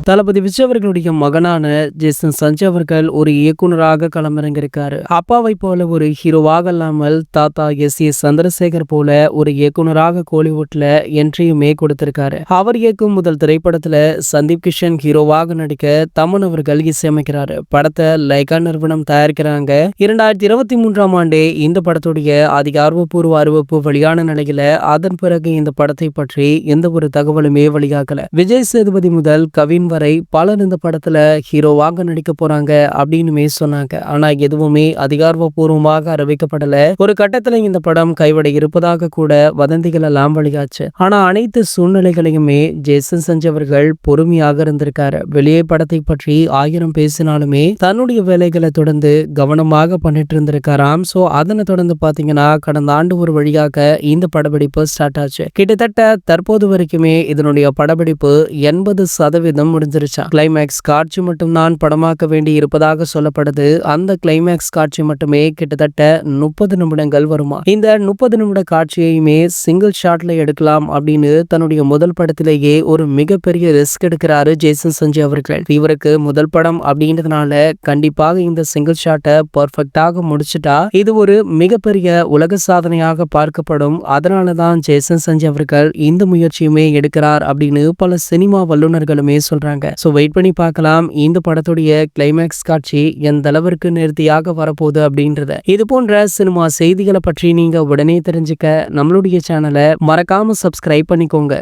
தளபதி விஜய் அவர்களுடைய மகனான ஜேசன் சஞ்சய் அவர்கள் ஒரு இயக்குனராக களமிறங்கியிருக்காரு. அப்பாவை போல ஒரு ஹீரோவாக இல்லாமல் தாத்தா எஸ் சந்திரசேகர் போல ஒரு இயக்குனராக கோலிவுட்ல என்ட்ரியுமே கொடுத்திருக்காரு. அவர் இயக்கும் முதல் திரைப்படத்துல சந்தீப் கிஷன் ஹீரோவாக நடிக்க தமன் அவர்கள் இசையமைக்கிறாரு. படத்தை லைகா நிறுவனம் தயாரிக்கிறாங்க. 2023ஆம் ஆண்டே இந்த படத்துடைய அதிகாரப்பூர்வ அறிவிப்பு வெளியான நிலையில அதன் பிறகு இந்த படத்தை பற்றி எந்த ஒரு தகவலுமே வெளியாகல. விஜய் சேதுபதி முதல் கவின் வரை பலர் இந்த படத்துல ஹீரோவாக நடிக்க போறாங்க அப்படின்னுமே சொன்னாங்க. ஆனா எதுவுமே அதிகாரப்பூர்வமாக அறிவிக்கப்படல. ஒரு கட்டத்துல இந்த படம் கைவிட இருப்பதாக கூட வதந்திகள் எல்லாம் வெளியாச்சு. ஆனா அனைத்து சூழ்நிலைகளையுமே ஜேசன் சஞ்சய் அவர்கள் பொறுமையாக இருந்திருக்காரு. வெளியே படத்தை பற்றி 1000 பேசினாலுமே தன்னுடைய வேலைகளை தொடர்ந்து கவனமாக பண்ணிட்டு இருந்திருக்காராம். சோ அதனை தொடர்ந்து பாத்தீங்கன்னா கடந்த ஆண்டு ஒரு வழியாக இந்த படப்பிடிப்பு ஸ்டார்ட் ஆச்சு. கிட்டத்தட்ட தற்போது வரைக்குமே இதனுடைய படப்பிடிப்பு 80% முடிஞ்சிருச்சா. கிளைமேக்ஸ் காட்சி மட்டும்தான் படமாக்க வேண்டி இருப்பதாக சொல்லப்படுது. அந்த கிளைமேக்ஸ் காட்சி மட்டுமே கிட்டத்தட்ட 30 நிமிடங்கள் வருமா. இந்த 30 நிமிட காட்சியையுமே சிங்கிள் ஷாட்ல எடுக்கலாம் அப்படின்னு தன்னுடைய முதல் படத்திலேயே ஒரு மிகப்பெரிய ரிஸ்க் எடுக்கிறாரு ஜேசன் சஞ்சய் அவர்கள். இவருக்கு முதல் படம் அப்படின்றதுனால கண்டிப்பாக இந்த சிங்கிள் ஷாட்டை பர்ஃபெக்டாக முடிச்சுட்டா இது ஒரு மிகப்பெரிய உலக சாதனையாக பார்க்கப்படும். அதனாலதான் ஜேசன் சஞ்சய் அவர்கள் இந்த முயற்சியுமே எடுக்கிறார் அப்படின்னு பல சினிமா வல்லுநர்களுமே சொல்றாங்க. சோ வெயிட் பண்ணி பார்க்கலாம் இந்த படத்துடைய கிளைமேக்ஸ் காட்சி எந்த அளவிற்கு நேர்த்தியாக வரப்போகுது அப்படின்றத. இது போன்ற சினிமா செய்திகளை பற்றி நீங்க உடனே தெரிஞ்சுக்க நம்மளுடைய சேனலை மறக்காம சப்ஸ்கிரைப் பண்ணிக்கோங்க.